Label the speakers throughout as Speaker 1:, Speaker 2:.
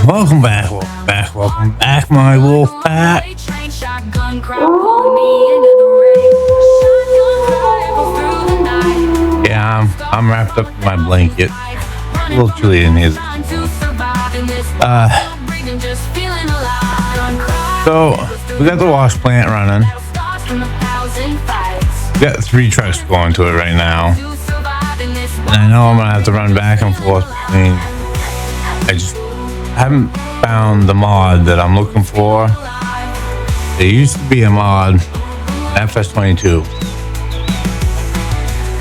Speaker 1: Welcome back, my wolf pack. Yeah, I'm wrapped up in my blanket. A little chilly in here. So we got the wash plant running. We got 3 trucks going to it right now. And I know I'm gonna have to run back and forth between. I just haven't found the mod that I'm looking for. There used to be a mod, FS22,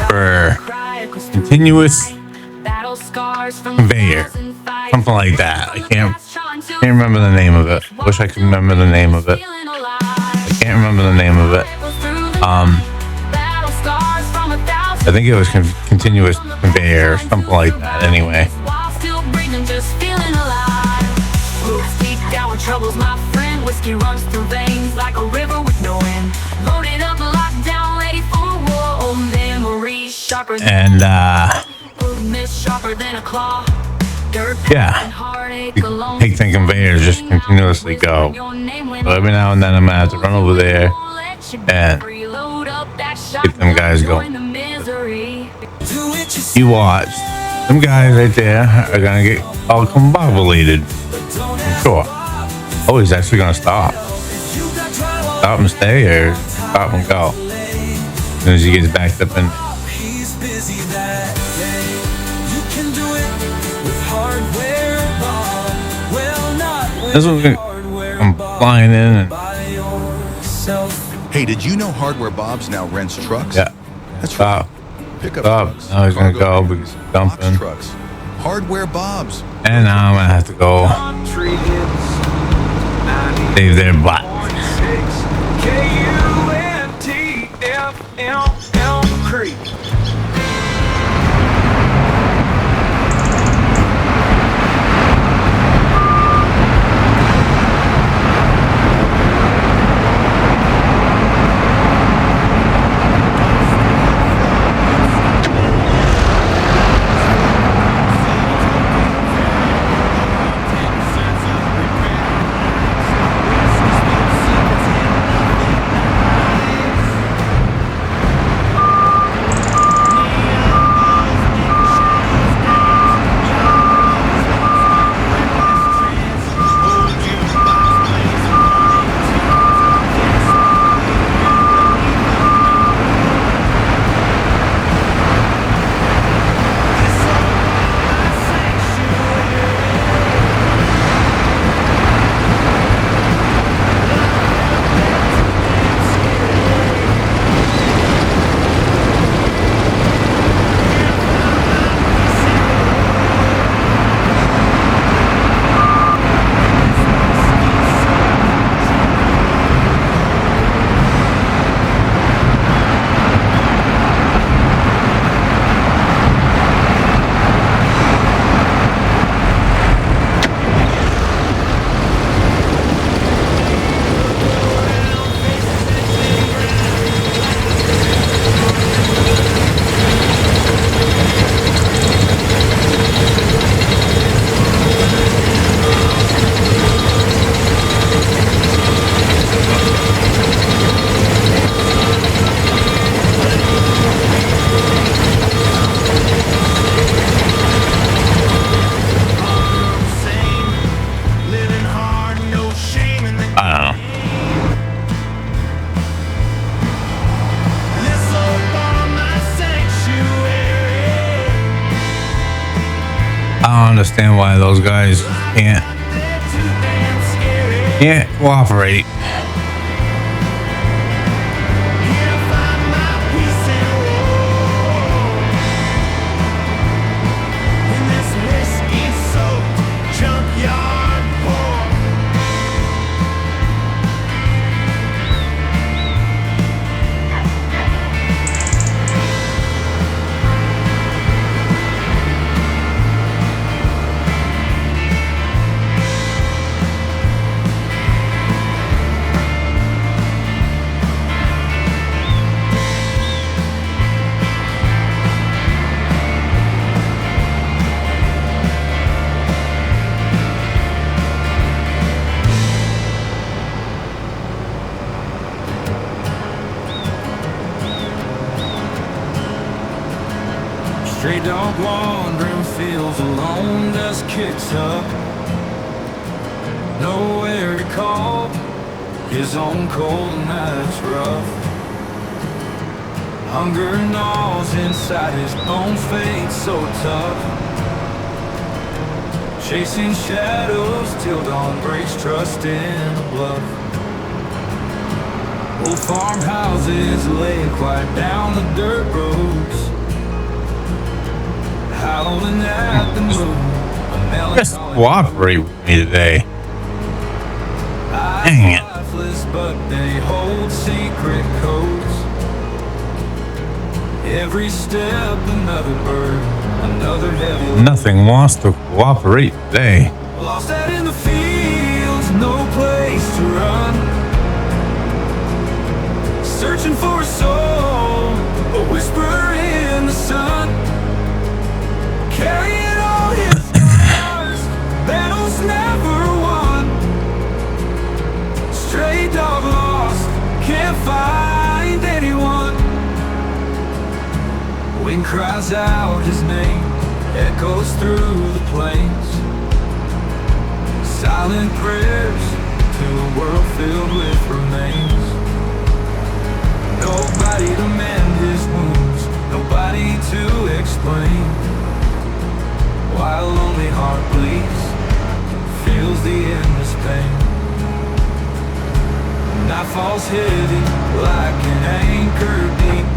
Speaker 1: for continuous conveyor, something like that. I can't remember the name of it. Wish I could remember the name of it. I can't remember the name of it. I think it was continuous conveyor, something like that. Anyway. Troubles, my friend. Whiskey runs through veins like a river with no end. Loaded up, locked down, ready for war. Memories sharper than sharper than a claw. Yeah, take the conveyors just continuously go. So every now and then I'm gonna have to run over there and get them guys going. You watch, them guys right there are gonna get all combobulated. I'm sure. Oh, he's actually gonna stop. Stop and stay, or stop and go. As soon as he gets backed up in. This one's gonna come flying in and.
Speaker 2: Hey, did you know Hardware Bob's now rents trucks?
Speaker 1: Yeah.
Speaker 2: That's right. Pickup trucks.
Speaker 1: Now he's gonna go because he's dumping.
Speaker 2: Trucks. Hardware Bob's.
Speaker 1: And now I'm gonna have to go save their butt. I don't understand why those guys can't cooperate.
Speaker 3: Stray dog wandering fields alone, dust kicks up. Nowhere to call, his own cold nights rough. Hunger gnaws inside his bones, fate so tough. Chasing shadows till dawn breaks, trust in a bluff. Old farmhouses lay quiet down the dirt roads, howling at the moon.
Speaker 4: Just cooperate with me today. Dang it.
Speaker 3: Lifeless, but they hold secret codes. Every step another bird, another heavy.
Speaker 4: Nothing wants to cooperate today.
Speaker 3: Lost out in the fields, no place to run. Searching for a soul, a whisper in the sun. Carrying all his scars, battles never won. Stray dog lost, can't find anyone. Wind cries out his name, echoes through the plains. Silent prayers to a world filled with remains. Nobody to mend his wounds, nobody to explain why a lonely heart bleeds, feels the endless pain. Nightfall's hidden like an anchor deep.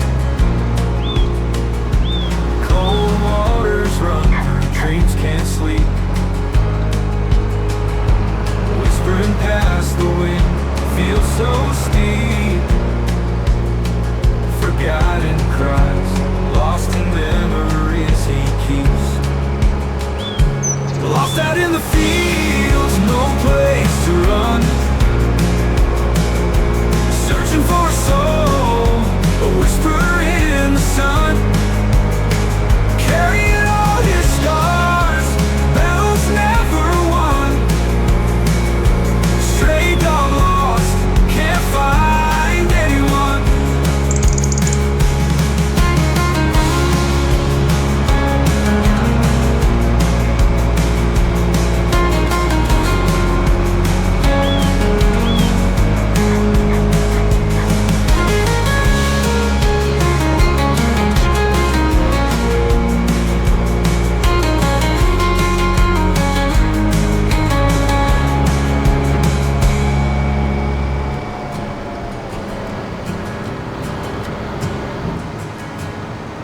Speaker 3: Cold waters run through dreams can't sleep. Whispering past the wind, feels so steep. Forgotten cries, lost in memories he keeps. Lost out in the fields, no place to run. Searching for a soul, a whisper in the sun. Carrying all his scars, battles never won. Stray dog lost, can't find anyone.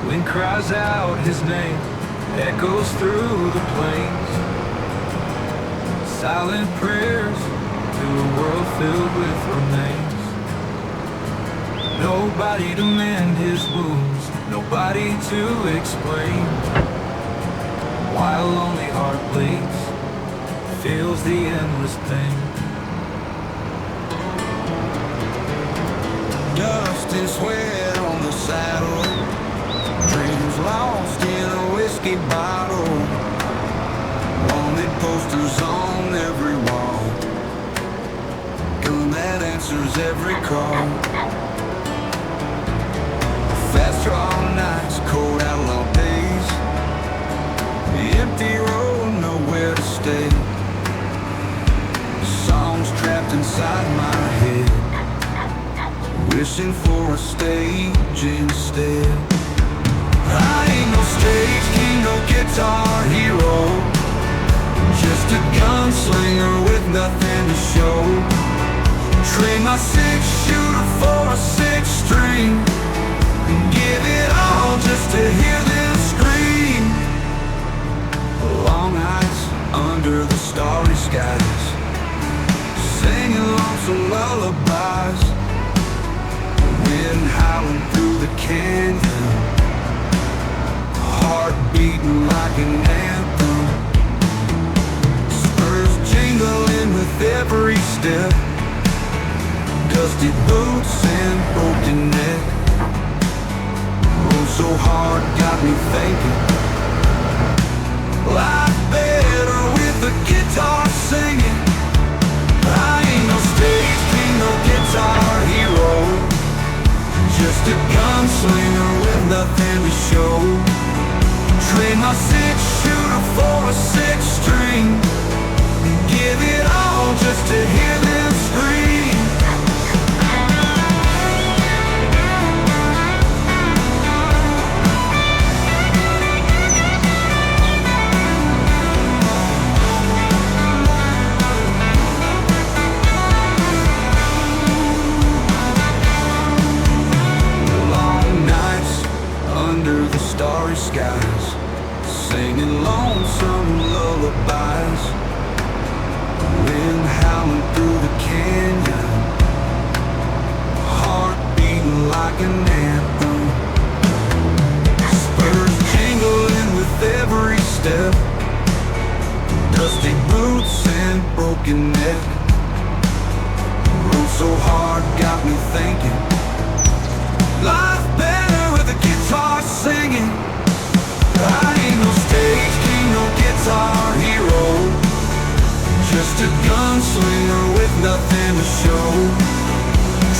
Speaker 3: Wind cries out his name, echoes through the plains. Silent prayers to a world filled with remains. Nobody to mend his wounds, nobody to explain why a lonely heart bleeds, feels the endless pain.
Speaker 5: Dust and sweat on the saddle, dreams lost in a whiskey bottle. Wanted posters on every wall, gun that answers every call. Fast draw nights, cold outlaw days, the empty road, nowhere to stay. Songs trapped inside my head, wishing for a stage instead. I ain't no stage king, no guitar hero, just a gunslinger with nothing to show. Trade my 6-shooter for a 6-string, and give it all just to hear them scream. Long nights under the starry skies, singing lonesome lullabies. Wind howling through the canyon, heart beating like an anthem. Spurs jingling with every step, dusty boots and broken neck. Rode so hard, got me thinking, life better with a guitar singing. I ain't no stage king, no guitar hero, just a gunslinger with nothing to show. Trade my six-shooter for a six-string. Give it all just to hear them scream. Long nights under the starry skies, singing lonesome lullabies. Wind howling through the canyon, heart beating like an anthem. Spurs jingling with every step, dusty boots and broken neck. Rode so hard got me thinking, life better with a guitar singing. I ain't no stage king, no guitar hero, just a gunslinger with nothing to show.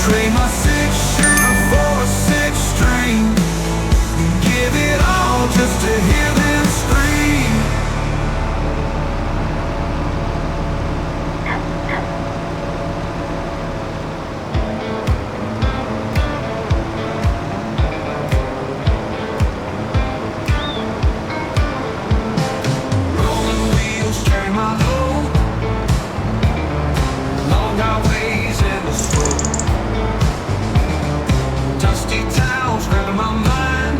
Speaker 5: Trade my six-shooter for a six-string. Give it all just to hear them scream. Rolling wheels carry my load, long highways in the snow. Dusty towns grabbing my mind,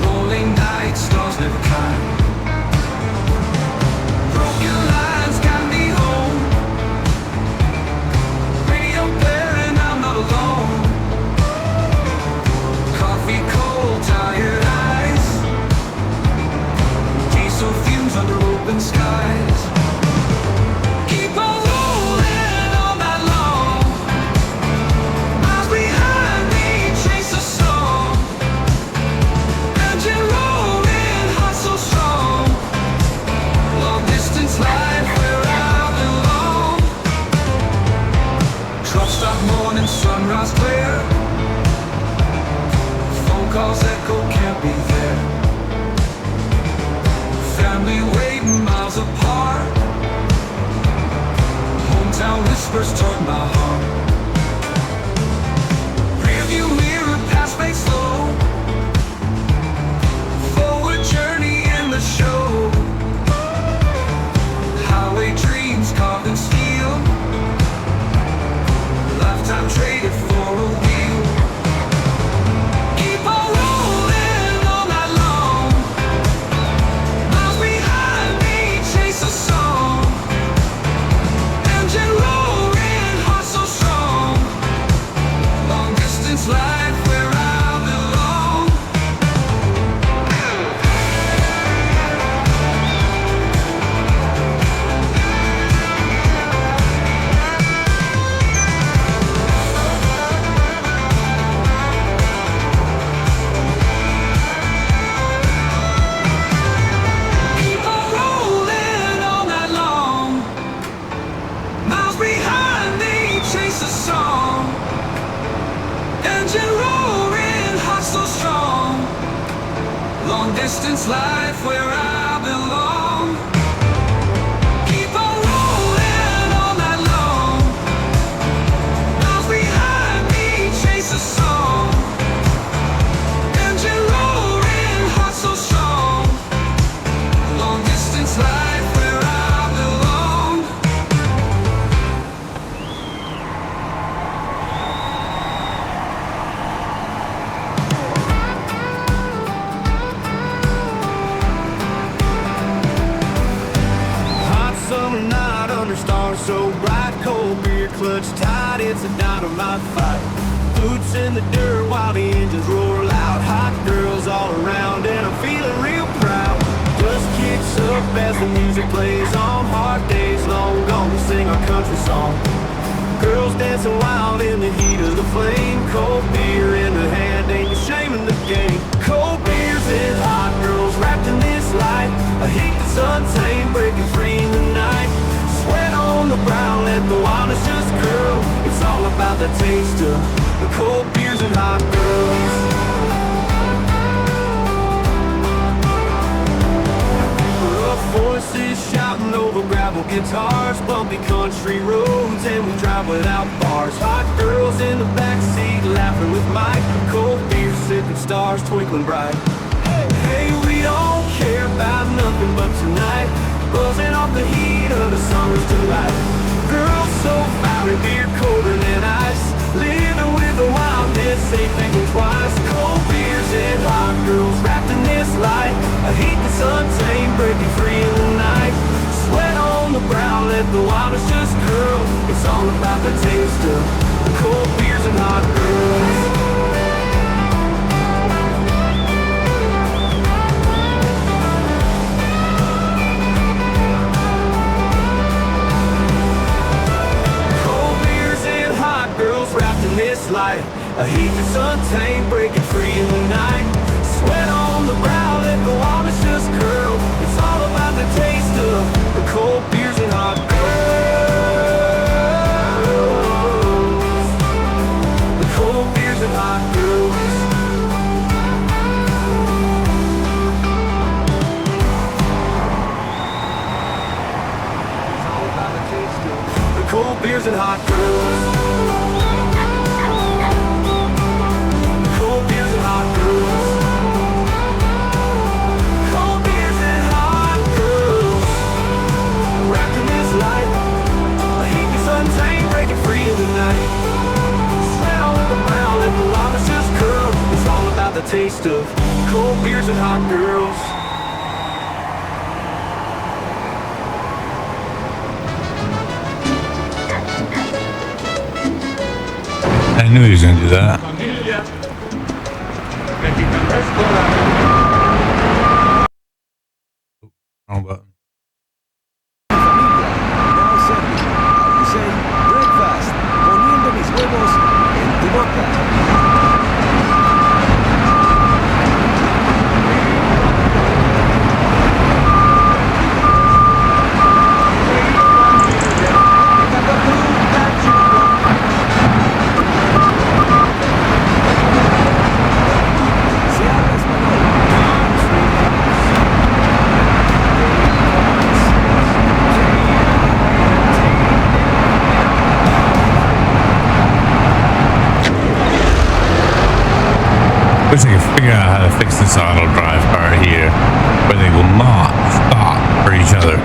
Speaker 5: lonely nights, stars never kind. Broken lines got me home, radio blaring, I'm not alone. Coffee cold, tired eyes, diesel fumes under open skies. Keep on rolling all night long, miles behind me chase a song. Engine rolling, heart so strong, long distance life where I belong. Truck stop morning, sunrise clear, phone calls echo, can't be there. Family waiting miles apart, hometown whispers toward my heart. Rearview mirror, past fade slow, forward journey in the show. Highway dreams carved in steel, lifetime traded for a wheel. Keep on rolling all night long, miles behind me chase a song. Engine roaring, heart so strong, long distance life where I belong. Keep on rolling all night long, miles behind me chase a song. Engine roaring, heart so strong, long distance life where I belong. Keep on rolling all night long, miles behind me chase a song. Engine roaring, heart so strong, long distance life where I belong. Hot summer night under stars so bright, cold beer clutch tight, it's a dynamite fight. Boots in the dirt while the engines roar loud. Hot girls all around and I'm feeling real proud. Dust kicks up as the music plays on. Hard days long gone, we sing our country song. Girls dancing wild in the heat of the flame. Cold beer in the hand, ain't no shame in the game. Cold beers and hot girls wrapped in this light. A heat that's untamed, breaking free in the night. Sweat on the brow, let the wildness just curl. It's all about the taste of the cold beers and hot girls.
Speaker 3: Loud voices shouting over gravel guitars, bumpy country roads, and we drive without bars. Hot girls in the backseat laughing with Mike. Cold beer sipping, stars twinkling bright. Hey, we don't care about nothing but tonight, buzzing off the heat of the summer's delight. Girls so fiery, beer colder than ice, living with the wildness, ain't thinking twice. Cold beers and hot girls wrapped in this light, a heat that's untamed, breaking free in the night. Sweat on the brow, let the wildness just curl. It's all about the taste of the cold beers and hot girls. This light, a heat that's untamed, breaking free in the night. Sweat on the brow, let the wildness just curl. It's all about the taste of the cold beers and hot girls. The cold beers and hot girls. It's all about the taste of the cold beers and hot girls. The taste of cold beers and hot girls.
Speaker 4: I knew he was gonna do that. Wrong button.
Speaker 5: Breakfast, poniendo mis huevos en tu boca.
Speaker 4: Wish I could figure out how to fix this auto drive part here, where they will not stop for each other.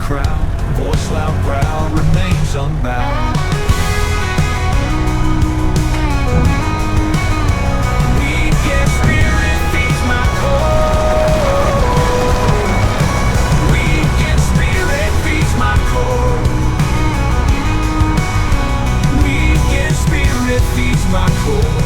Speaker 3: crowd. Voice loud, proud, remains unbound. Weekend spirit feeds my core. Weekend spirit feeds my core. Weekend spirit feeds my core.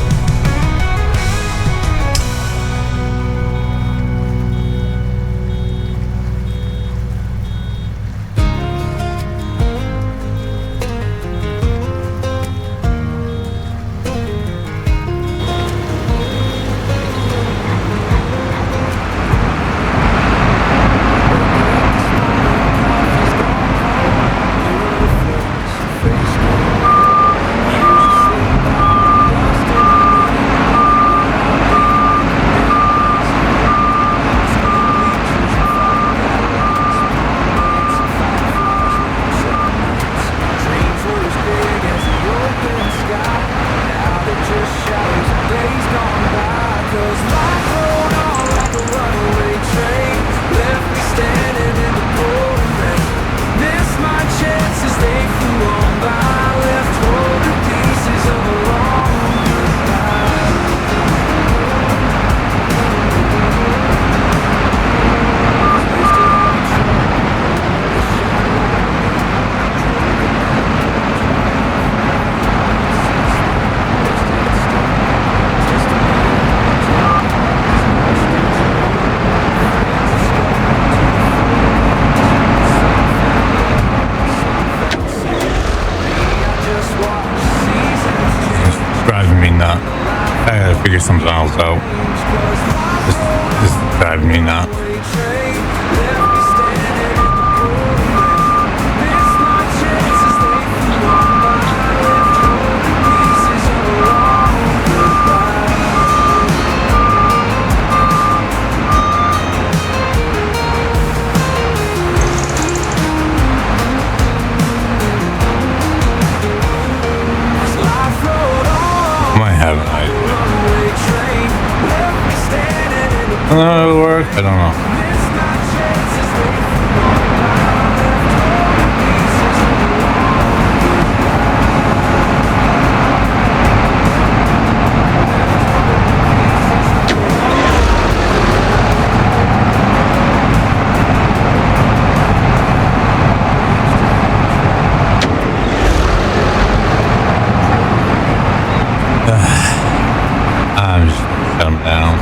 Speaker 4: Figure something else out. This is driving me nuts. Might have an idea. It'll work. I don't know. I'm just gonna shut him down.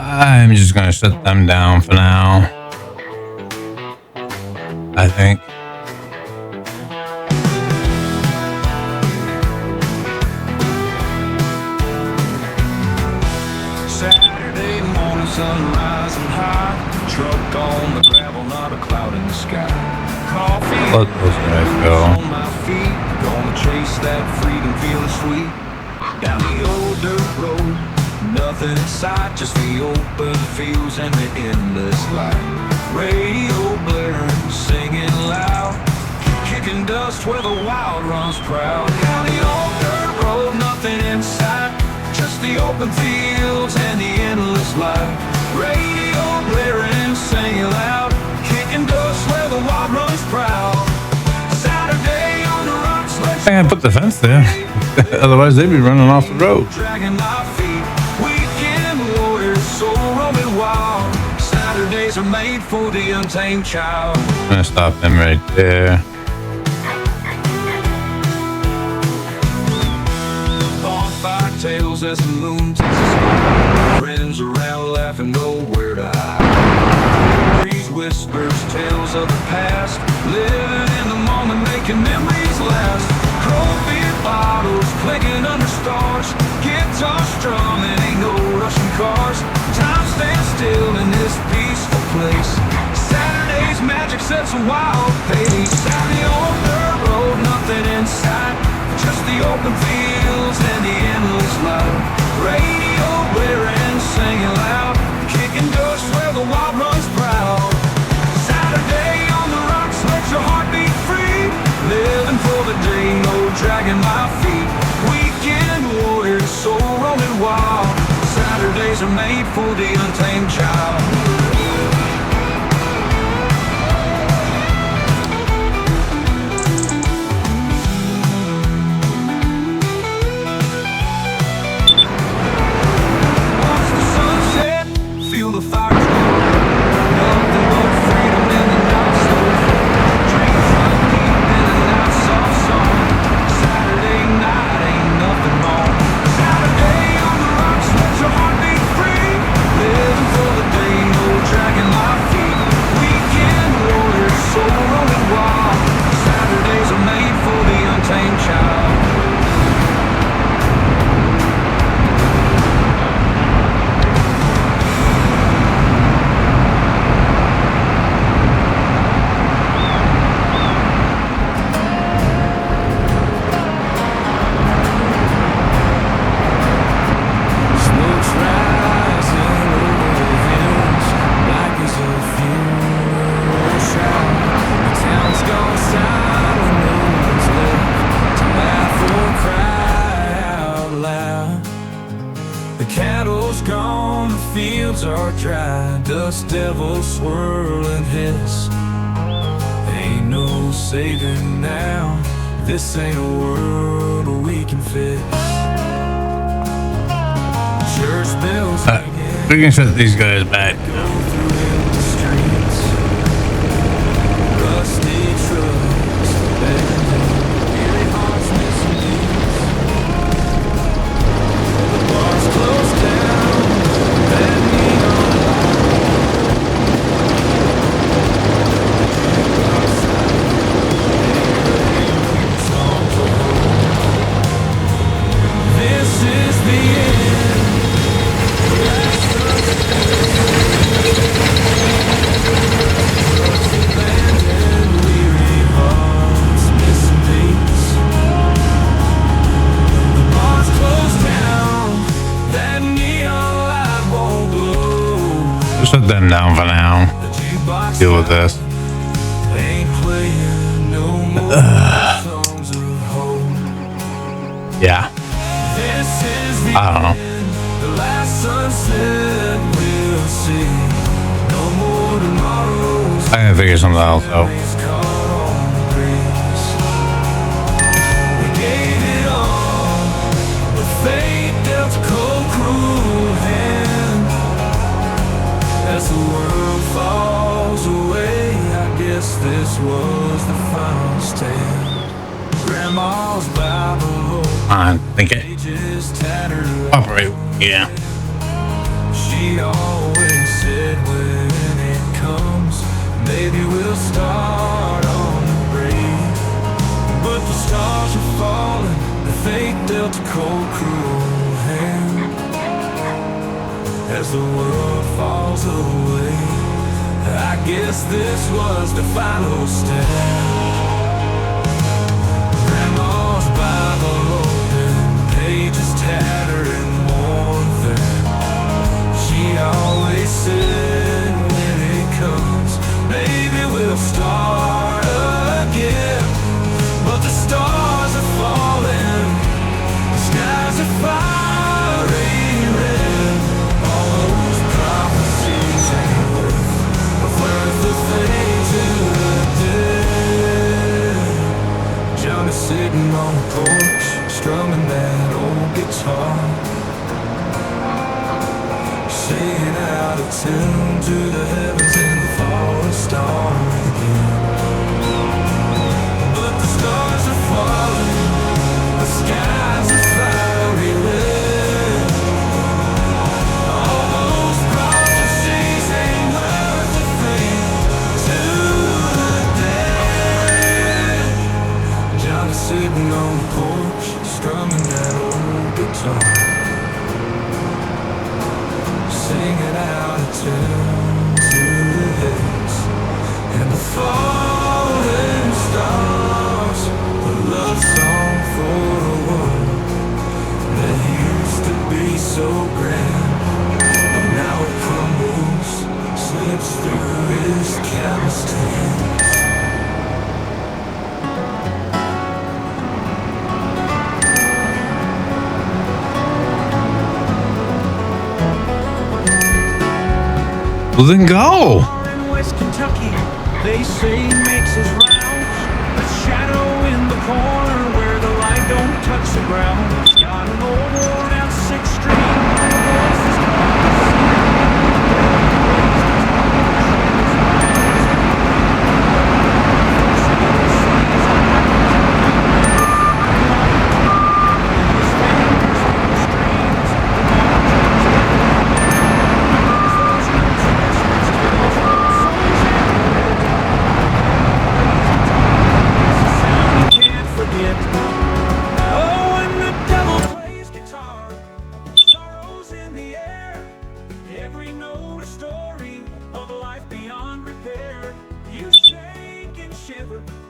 Speaker 4: I'm just gonna shut them down for now, I think.
Speaker 3: Saturday morning, sun rising high. Truck on the gravel, not a cloud in the sky. Coffee
Speaker 4: Let those guys go.
Speaker 3: on my feet. Gonna chase that freedom, feeling sweet. Down the old dirt road, nothing in sight, just the open fields and the endless light. Radio blaring, singing loud, kicking dust where the wild runs proud. Down the old dirt road, nothing in sight, just the open fields and the endless light. Radio blaring, singing loud, kicking dust where the wild runs proud. Saturday on the rocks, let's
Speaker 4: I put the fence there. Otherwise, they'd be running off the road.
Speaker 3: dragging my feet. Weekend warriors, so roaming wild. Saturdays are made for the untamed child.
Speaker 4: I'm gonna stop them right there.
Speaker 3: Bonfire tales as the moon takes us high. Friends around laughing, nowhere to hide. Breeze whispers tales of the past. Living in the moment, making memories last. Cold beer bottles clinking under stars. Guitar strumming, ain't no rushing cars. Time stands still in this peaceful place. Saturday's magic sets a wild pace. Down the old dirt road, nothing in sight, just the open fields and the endless light. Radio blaring, singing loud, kicking dust where the wild runs proud. Saturday on the rocks, let your heart beat free. Living for the day, no dragging my feet.
Speaker 5: are made for the untamed child. Watch the sunset, feel the fire. Nothing but freedom in the night so dreams run deep in the night soft song. Saturday night ain't nothing wrong. Saturday on the rocks, let your heart be free. Living for the day, no dragging my feet. Weekend warrior, soul rolling wild. Saturdays are made for the untamed child. Smoke's rising over the hills, black as a funeral shroud. The town's gone silent, no one's left to laugh or cry out loud. The cattle's gone, the fields are dry, dust devils swirl and hiss. Ain't no saving now, this ain't a world we can fix. Church bells ringing,
Speaker 4: We can set these guys back.
Speaker 5: go through empty streets. Rusty trucks, abandoned, weary hearts missing beats. The bars closed down, that neon light. Songs of hope. This is the end.
Speaker 4: Just shut them down for now. Deal with this. Yeah. I don't know.
Speaker 5: The last sunset we'll see. No more tomorrows.
Speaker 4: I gotta figure something else out.
Speaker 5: It's caught on the breeze. We gave it all, but fate dealt a cold, cruel hand. As the world falls away, I guess this was the final stand. Grandma's Bible,
Speaker 4: I think it.
Speaker 5: pages tattered.
Speaker 4: Operate. Yeah.
Speaker 5: She always said when it comes, maybe we'll start on the break. But the stars are falling, the fate dealt a cold, cruel hand. As the world falls away, I guess this was the final step. Grandma's Bible open, pages tattered and worn thin. She always said when it comes, maybe we'll start again. But the stars are falling, the skies are fiery red. All those prophecies ain't worth the fate to the dead. John is sitting on the porch, strumming that old guitar, singing out a tune to the heavens and the falling star again. But the stars are falling, the skies are fiery red. All those prophecies ain't worth a thing to the dead. John is sitting on the porch, strumming that old guitar, singing out a tune to the heavens and the falling stars. A love song for a world that used to be so grand, but now it crumbles, slips through his calloused hands.
Speaker 4: Well, then go.
Speaker 3: In West Kentucky, they say makes his rounds. A shadow in the corner where the light don't touch the ground. It's got an old worn out 6th Street.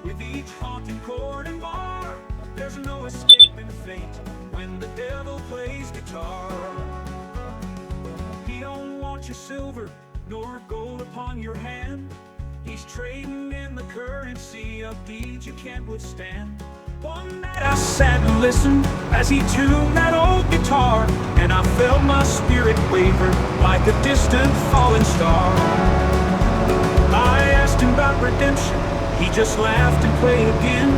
Speaker 3: With each haunting chord and bar, there's no escaping fate when the devil plays guitar. He don't want your silver nor gold upon your hand. He's trading in the currency of deeds you can't withstand. One night I sat and listened as he tuned that old guitar, and I felt my spirit waver like a distant falling star. I asked him about redemption. He just laughed and played again.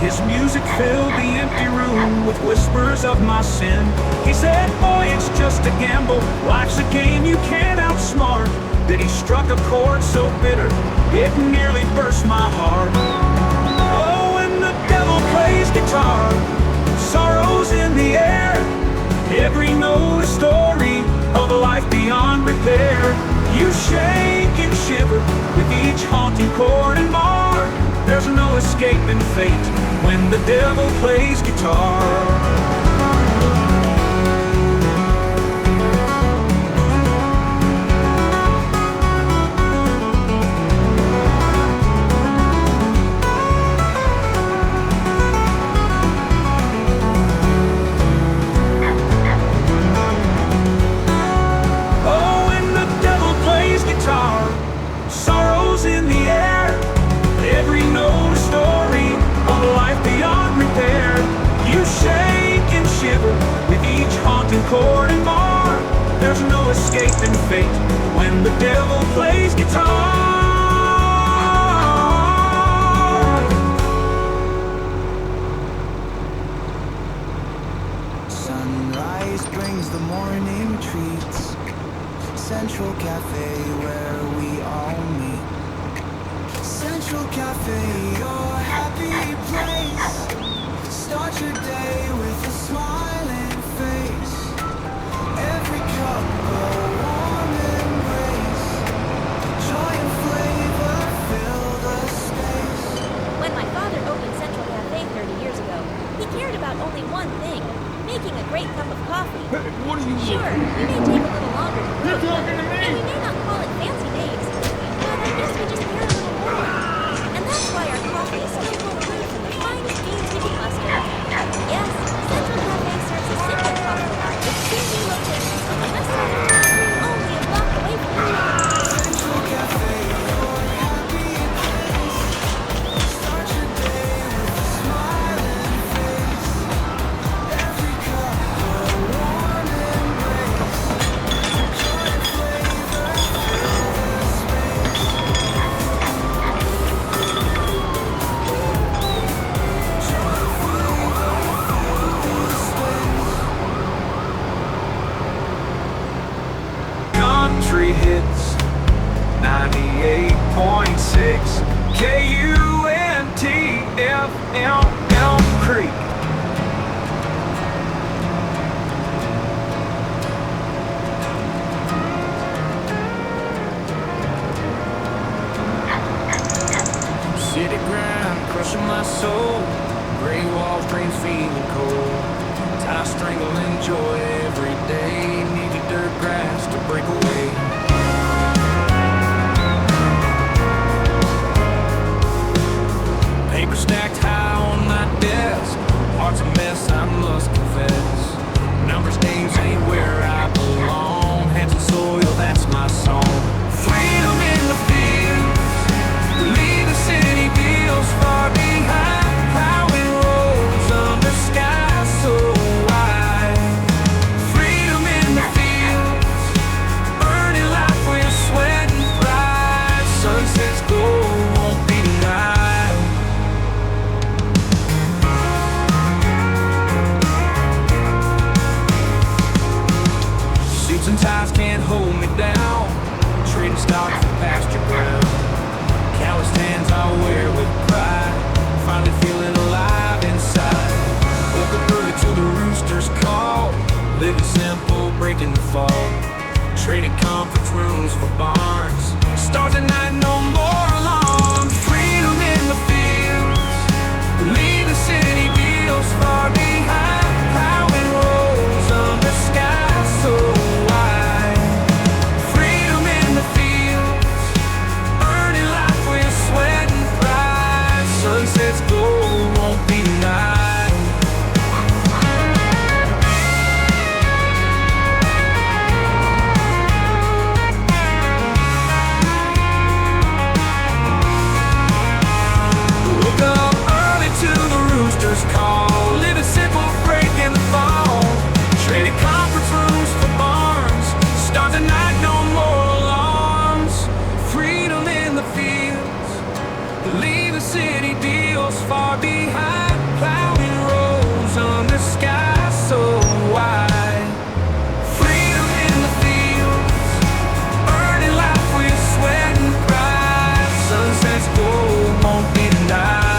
Speaker 3: His music filled the empty room with whispers of my sin. He said, boy, it's just a gamble. Life's a game you can't outsmart. Then he struck a chord so bitter, it nearly burst my heart. Oh, when the devil plays guitar, sorrow's in the air. Every note a story of a life beyond repair. You shake and shiver with each haunting chord and bar. There's no escaping fate when the devil plays guitar. Sorrows in the air. Every note a story of a life beyond repair. You shake and shiver with each haunting chord and bar. There's no escaping fate when the devil plays guitar.
Speaker 5: Sunrise brings the morning treats. Central Cafe where we all meet. Central Cafe, your happy place. Start your day with a smiling face. Every cup a warm embrace. Joy and flavor fill the space.
Speaker 6: When my father opened Central Cafe 30 years ago, he cared about only one thing: making a great cup of coffee.
Speaker 3: Hey, what are you
Speaker 6: Sure, we may take a little longer to brew, and we may not call it fancy names, but I guess we just care a little more. And that's why our coffee is still home brewed from the finest beans we can muster. Yes, Central Cafe serves a simple coffee with 2 new locations on the west side of town, only a block away from each other.
Speaker 5: Central Cafe, your happy place. Start your day with a smiling face. Every cup a warm embrace. Joy and flavor fill the space. Joy and flavor fill the space.
Speaker 3: Country hits 98.6 KUNT-FM Elm Creek. City grind crushing my soul. Gray walls, dreams feeling cold. Tie strangle enjoy every day. Need the dirt grass to break away. Paper stacked high on fall. Trading comfort rooms for barns. Stars at night, no more alarms. Freedom in the fields. Leave the city deals far behind. Plowing roads under skies so wide. Freedom in the fields. Earning life with sweat and pride. Sunset's gold won't be denied. Call, living simple, breaking the fall. Trading conference rooms for barns. Stars at night, no more alarms. Freedom in the fields. Leave the city deals far behind. Plowing roads under sky so wide. Freedom in the fields. Earning life with sweat and pride. Sunset's gold won't be denied.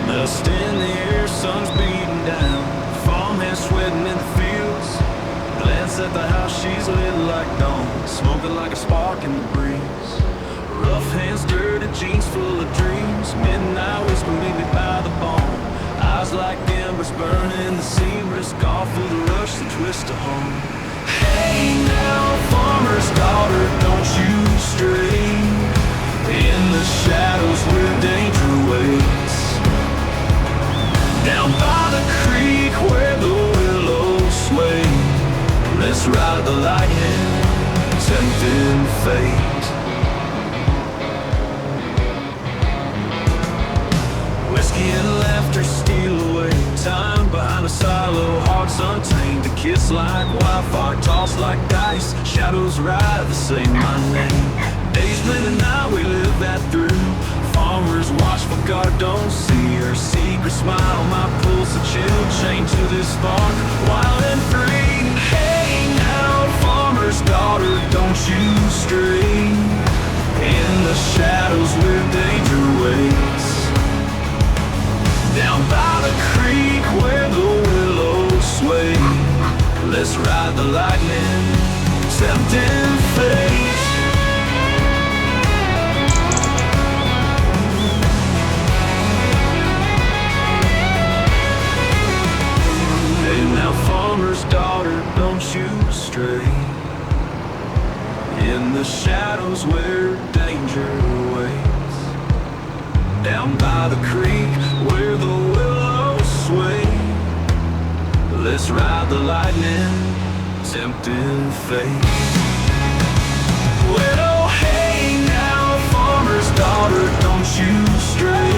Speaker 3: Dust in the air, sun's beating down. Farmhands sweating in the fields. Glance at the house, she's lit like dawn. Smoking like a spark in the breeze. Rough hands, dirty jeans full of dreams. Midnight whisper, meet me by the bone. Eyes like embers burning the seam. Risk off through the rush, the twist of home. Hey now, farmer's daughter, don't you stray in the shadows where danger waits. Down by the creek where the willows sway. Let's ride the lightning, tempting fate. Whiskey and laughter steal away time behind a silo, hearts untamed. A kiss like wildfire, tossed like dice. Shadows ride the same my name. Days blend and night, we live that through. Farmers watch for God, don't see her secret smile. My pulse a chill, chained to this spark, wild and free. Hey now, farmer's daughter, don't you stray in the shadows where danger waits. Down by the creek where the willows sway. Let's ride the lightning, tempting fate. Now farmer's daughter, don't you stray in the shadows where danger waits. Down by the creek where the willows sway. Let's ride the lightning, tempting fate. Well, oh hey now, farmer's daughter, don't you stray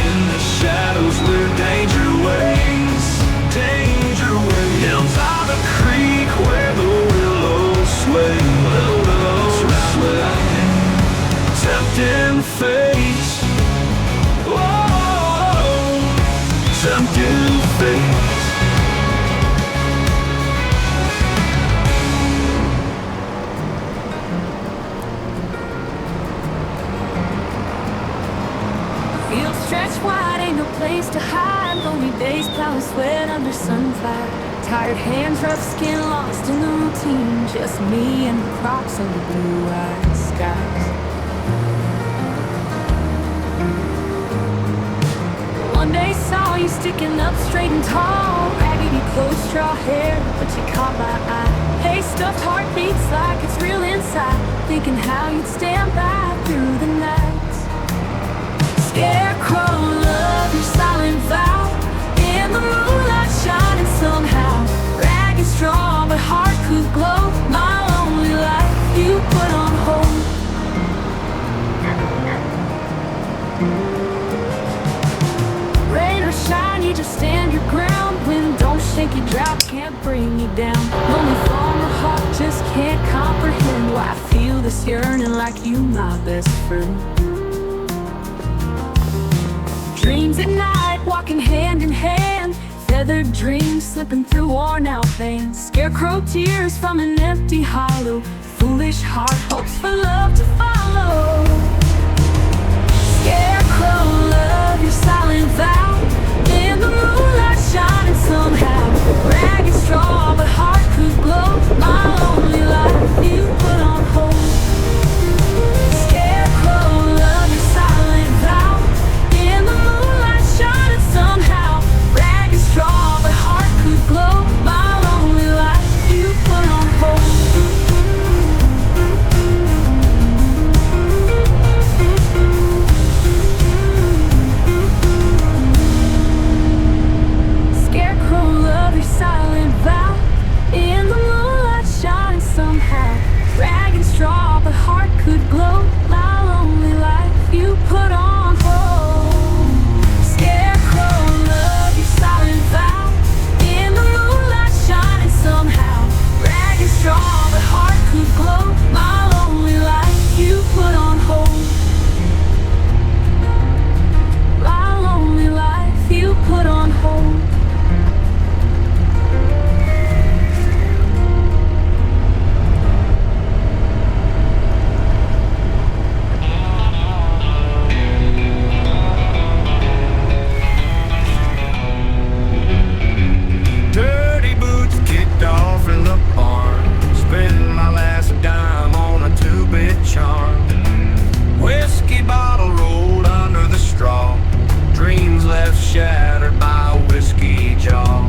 Speaker 3: in the shadows where danger waits. Danger way down by the creek where the willows sway. Willows sway, tempting fate. Whoa, tempting fate.
Speaker 1: Fields stretch wide, ain't no place to hide. Lonely days, plowing sweat under sunfire. Tired hands, rough skin, lost in the routine. Just me and the crops under blue-eyed skies. One day saw you sticking up straight and tall. Raggedy clothes, straw hair, but you caught my eye. Hey, stuffed heart beats like it's real inside. Thinking how you'd stand by through the night. Scarecrow, love your silent vow. In the moonlight shining somehow. Ragged, strong, but heart could glow. My lonely life you put on hold. Rain or shine, you just stand your ground. Wind don't shake you, drought can't bring you down. Lonely farmer heart just can't comprehend why I feel this yearning like you, my best friend. Dreams at night, walking hand in hand. Weathered dreams slipping through worn out veins, scarecrow tears from an empty hollow, foolish heart hopes for love to follow. Scarecrow, love your silent vow, in the moonlight shining somehow. Ragged straw, but heart could glow. My lonely life you put on hold. Scarecrow, love your silent vow, in the moonlight shining somehow. Ragged straw, but heart could glow. My lonely life you put on hold. Scarecrow, love your silent vow, in the moonlight shining somehow. Ragged straw, but heart could glow. My lonely life you put on hold. Scarecrow, love your silent vow, in the moonlight shining somehow. Ragged straw, but heart could glow. My lonely life you put on hold. My lonely life you put on hold.
Speaker 3: Dirty boots kicked off in the barn. Spending my last dime on a two-bit charm. Whiskey bottle rolled under the straw. Dreams left shattered by a whiskey jaw.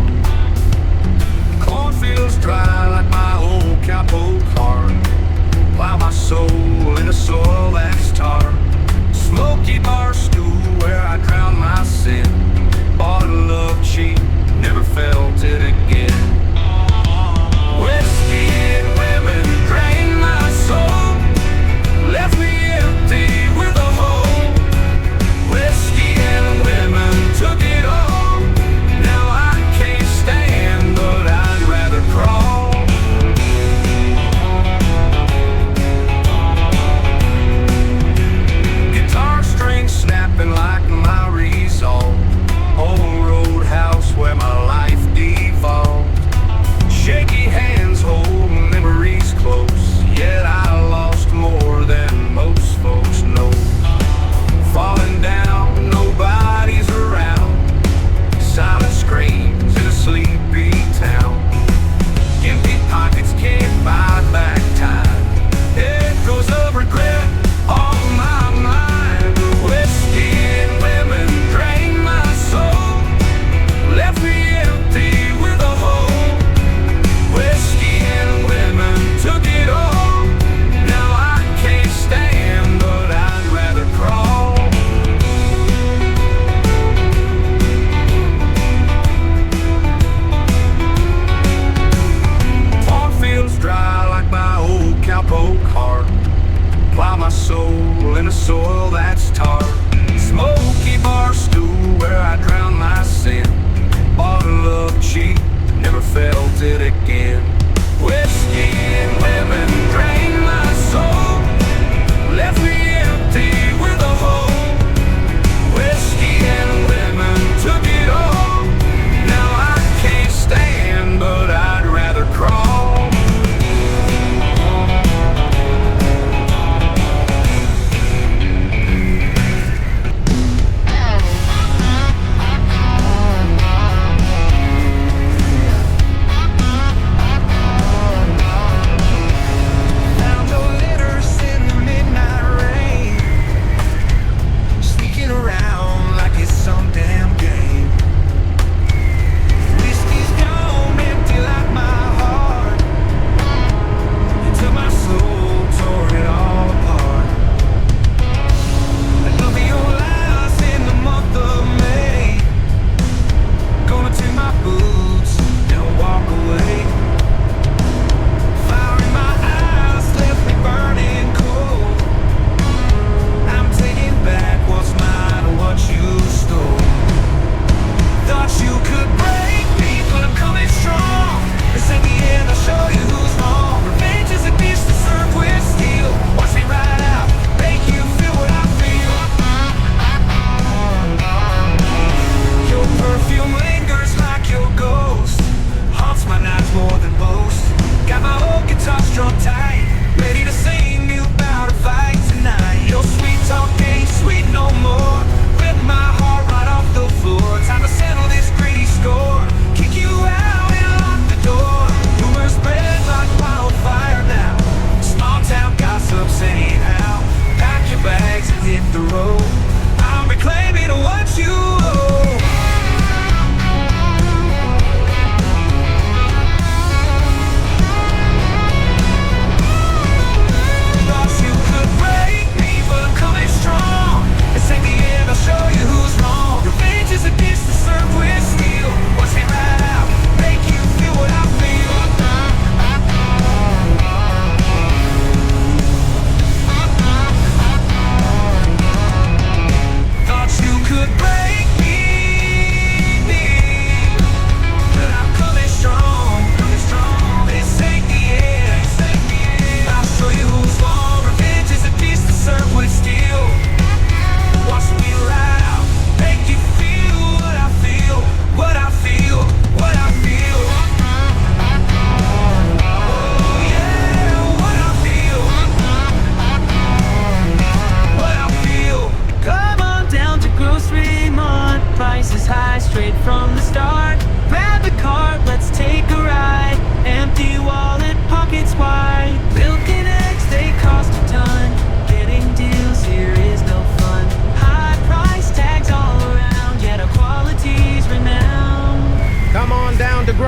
Speaker 3: Cornfields dry like my old cowpoke heart. Plow my soul in a soil that's tar. Smoky bar stool where I drown my sin. Bought love cheap, never felt it again. Whiskey and women drained my soul, left me empty with a hole. Whiskey and women took it all. Now I can't stand, but I'd rather crawl. Guitar strings snapping like my resolve.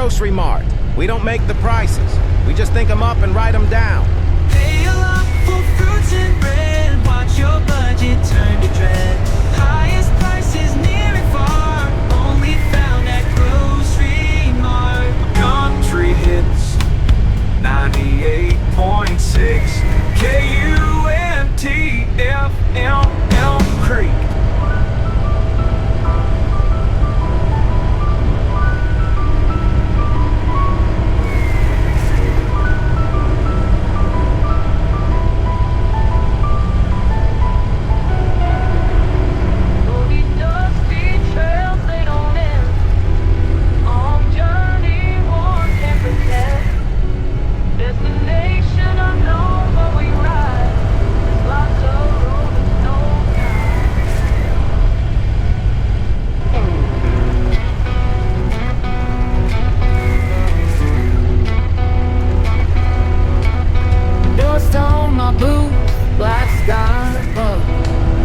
Speaker 7: grocery mart. We don't make the prices. We just think them up and write them down.
Speaker 3: Pay a lot for fruits and bread. Watch your budget turn to dread. Highest prices near and far, only found at grocery mart. Country hits 98.6 KUNTFML Creek. Dust on my boots, black sky above.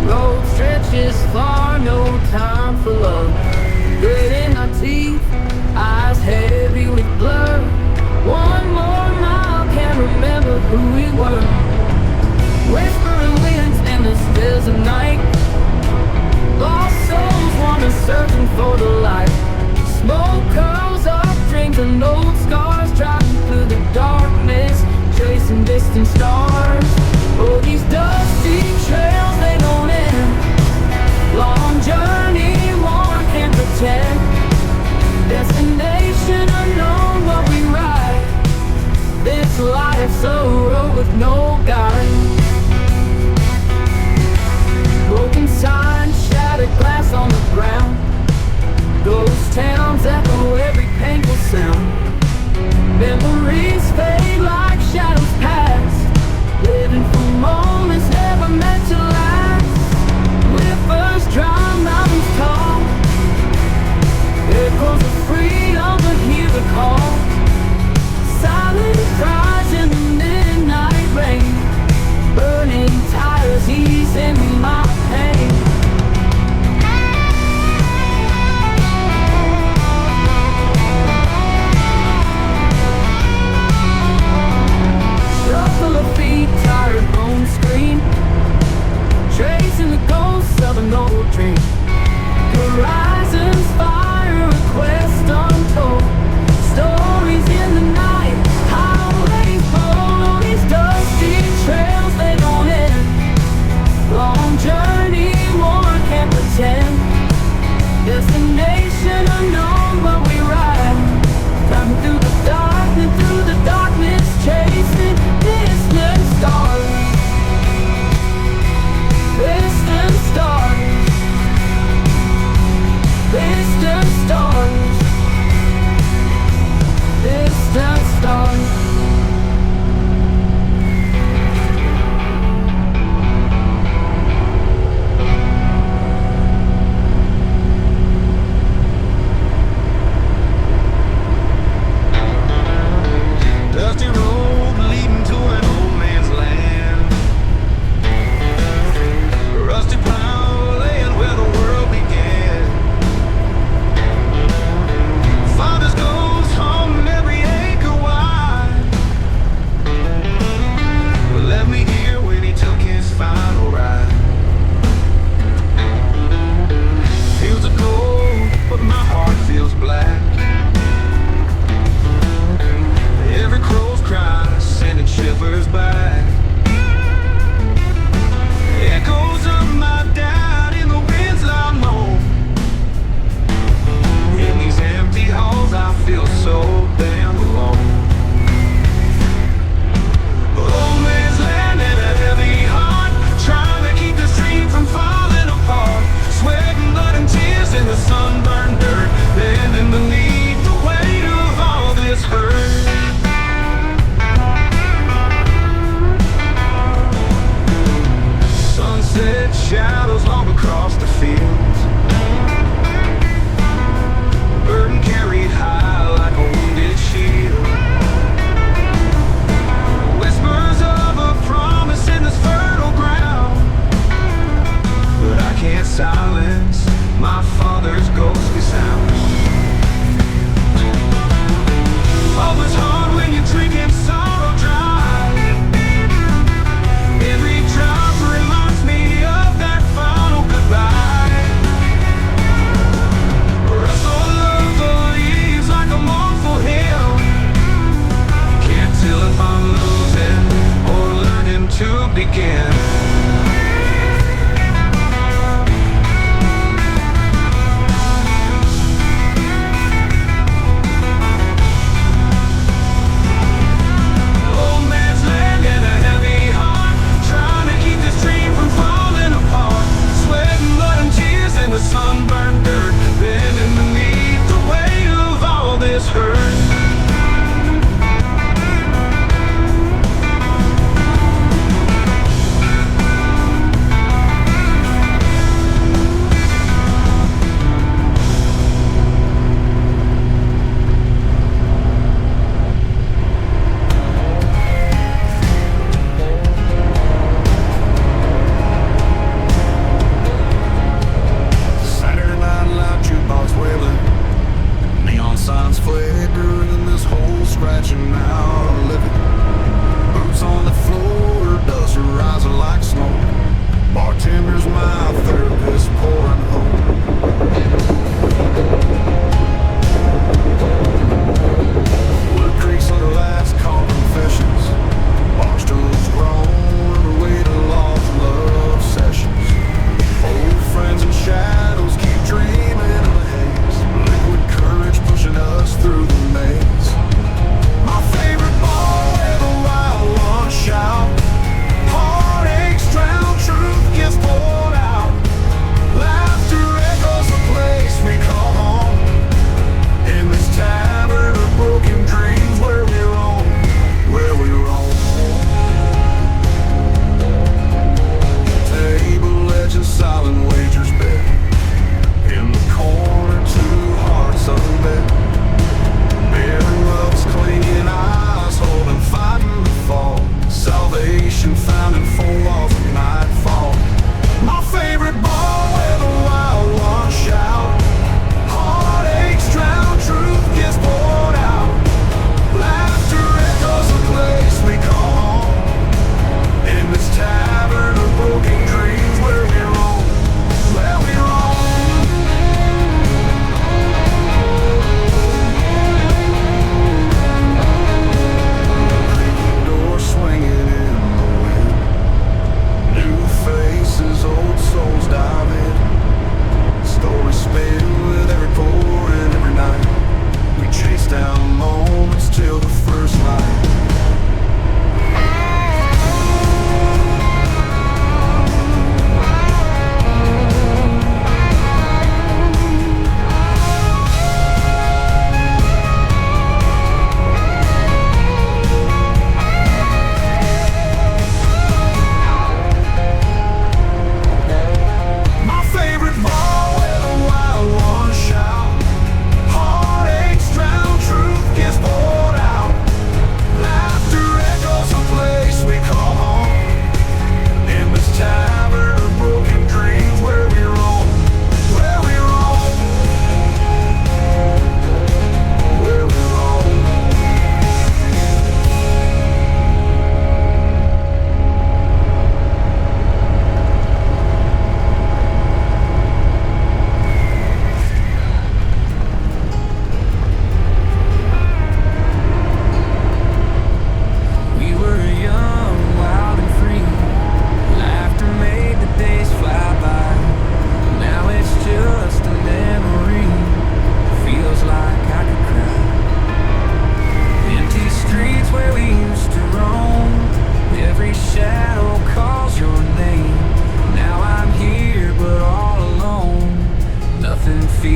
Speaker 3: Road stretches far, no time for love. Grit in our teeth, eyes heavy with blur. One more mile, can't remember who we were. Whispering winds in the stills of night. Lost souls wander searching for the light. Smoke curls up, drinking old scars, driving through the darkness, chasing distant stars. Oh, these dusty trails, they don't end. Long journey, one can't pretend. Destination unknown, but we ride. This life's a road with no guide. Broken signs, shattered glass on the ground. Ghost towns echo every painful sound. Memories fade like shadows pass. Living for moments never meant to last. Rivers dry, mountains tall. Echoes of freedom, but hear the call. Silent cries in the midnight rain. Burning tires easing my pain. Shuffle of feet, tired bones scream. Tracing the ghosts of an old dream. Horizons fire, a quest untold. Stories in the night, highways full. On these dusty trails, they don't end. Long journey, one can't pretend. Destination unknown, but we ride. Climbing through the darkness, chasing distant stars. Distant stars. Distant stars. Distant stars.
Speaker 5: Dusty road leading to an old man's land. Rusty plow laying where the world began.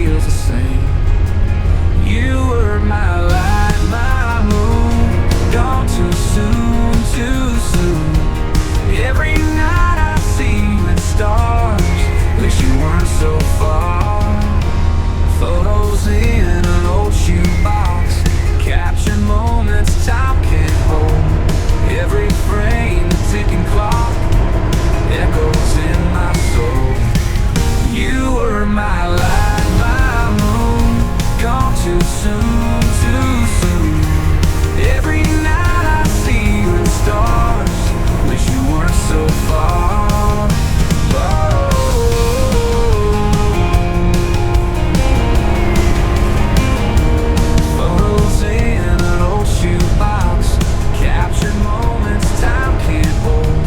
Speaker 5: feels the same. You were my light, my moon, gone too soon, too soon. Every night I see you in stars, wish you weren't so far. Photos in an old shoebox, captured moments time can't hold. Every frame, the ticking clock, echoes in my soul. You were my light, my moon, gone too soon, too soon. Every night I see you in stars, wish you weren't so far. Photos in an old shoebox, captured moments time can't hold.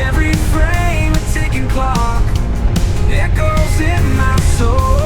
Speaker 5: Every frame a ticking clock, echoes in my soul.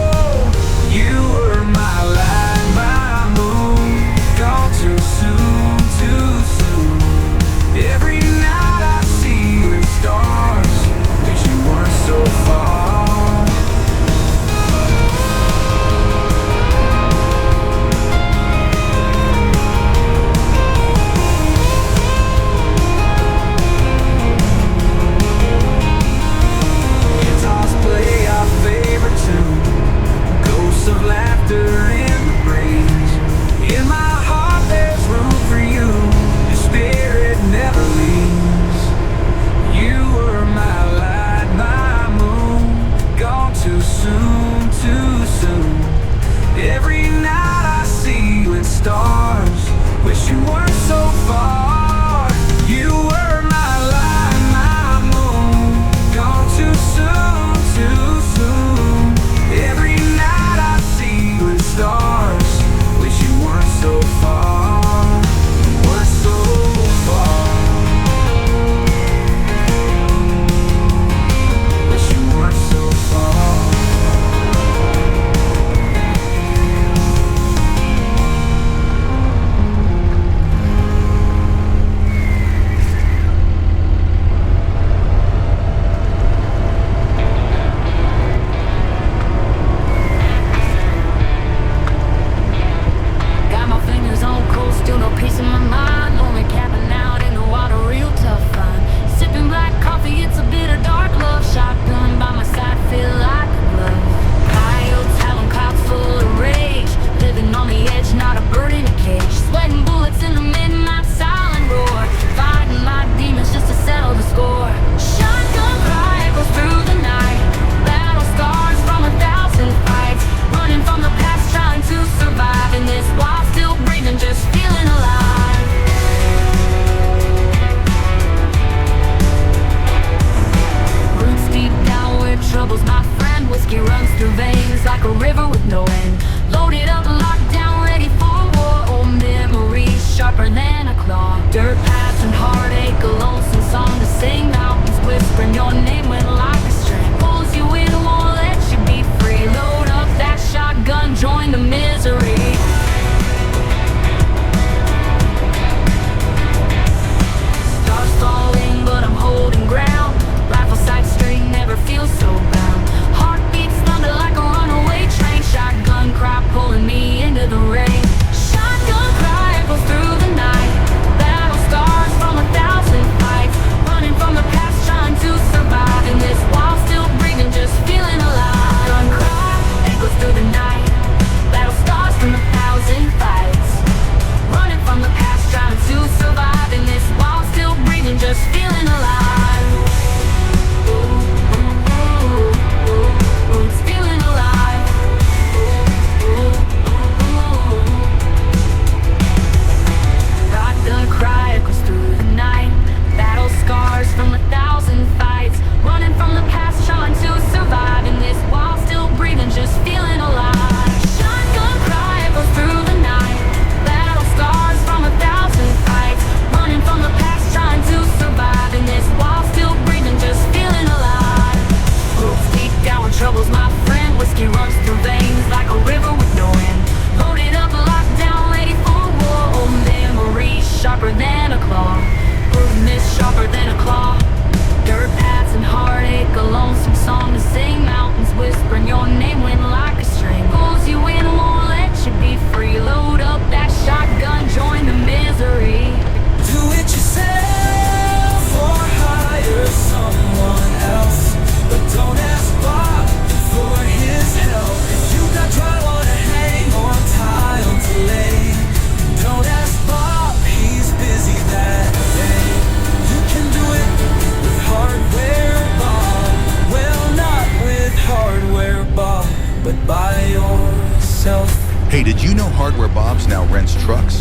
Speaker 2: Hey, did you know Hardware Bob's now rents trucks?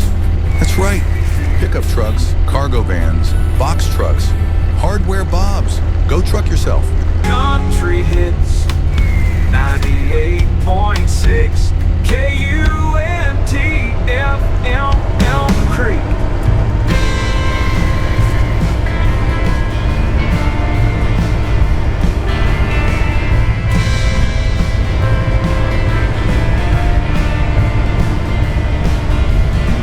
Speaker 2: That's right. Pickup trucks, cargo vans, box trucks. Hardware Bob's. Go truck yourself.
Speaker 3: Country hits 98.6 KUNT FM Elm Creek.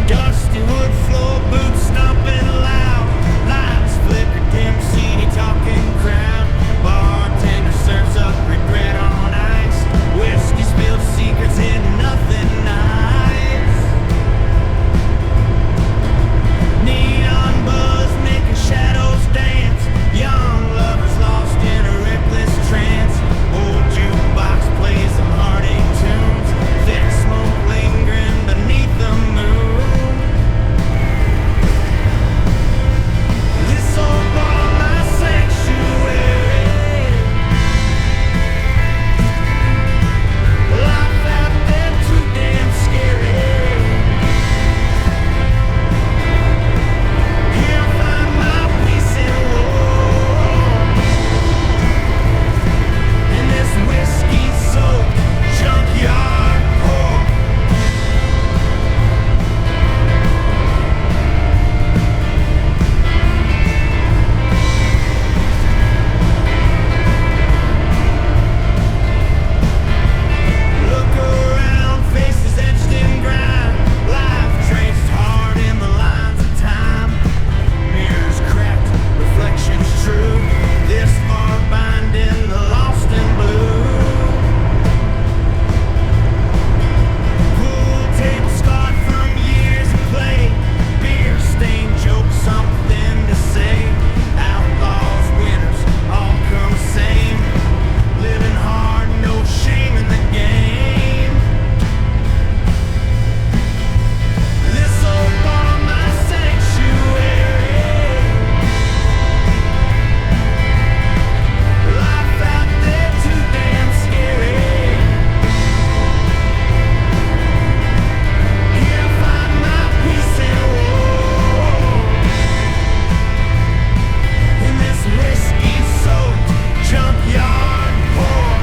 Speaker 8: Dusty wood floor, boots stomping loud. Lights flicker, dim, seedy talking crowd. Bartender serves up regret on ice. Whiskey spilled secrets in nothing nice. Neon buzz making shadows dance. Young lovers lost in a reckless trance. Old jukebox plays some heartache tunes. Thick smoke lingering beneath the moon. This old bar, my sanctuary. Life out there too damn scary. Here I find my peace and war. In this whiskey-soaked junkyard park. Look around, faces etched in grime. Life traced hard in the lines of time. Mirrors cracked, reflections true. This far binding the lost and blue. Pool table scarred from years of play. Beer stained jokes, something to say. Outlaws, winners, all come same. Living hard, no shame in the game. This old bar, my sanctuary. Life out there too damn scary. Here I find my peace and war. In this whiskey-soaked junkyard park.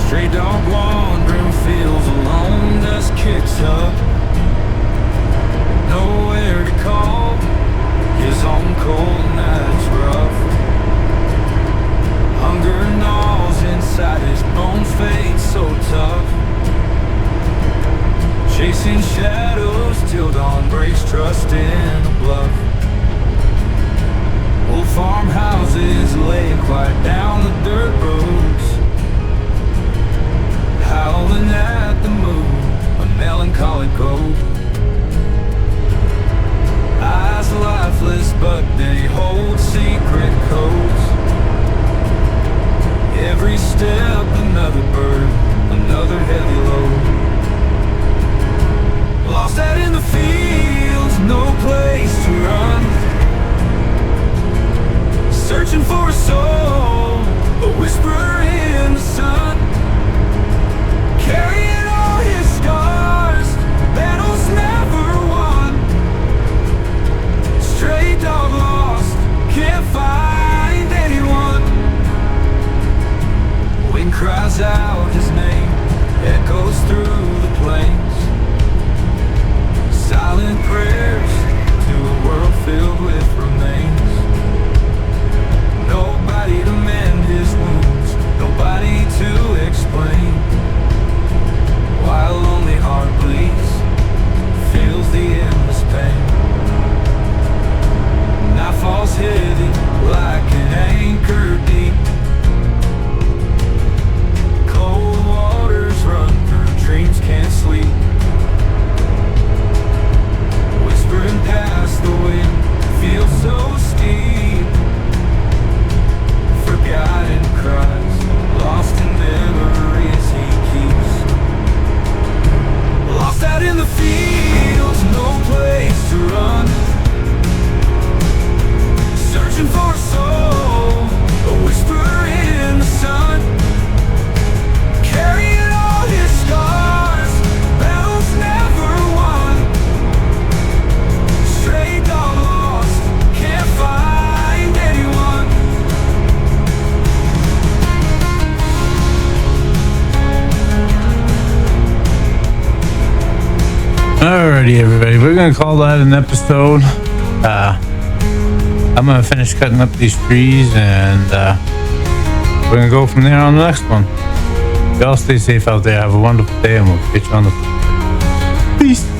Speaker 8: Stray dog wandering fields alone, dust kicks up. Nowhere to call, his own cold night's rough. Hunger gnaws inside his bones, fate so tough. Chasing shadows till dawn breaks, trust in a bluff. Old farmhouses laying quiet down the dirt roads. Howling at the moon, a melancholy goat. Eyes lifeless, but they hold secret codes. Every step another burden, another heavy load. Lost out in the fields, no place to run. Searching for a soul
Speaker 3: searching for a soul, a whisper in the sun, carrying all his scars, battles never won. Stray dog lost, can't find anyone.
Speaker 4: Alrighty, everybody, we're gonna call that an episode. I'm gonna finish cutting up these trees, and we're gonna go from there on the next one. Y'all stay safe out there. Have a wonderful day, and we'll catch you on the. Peace.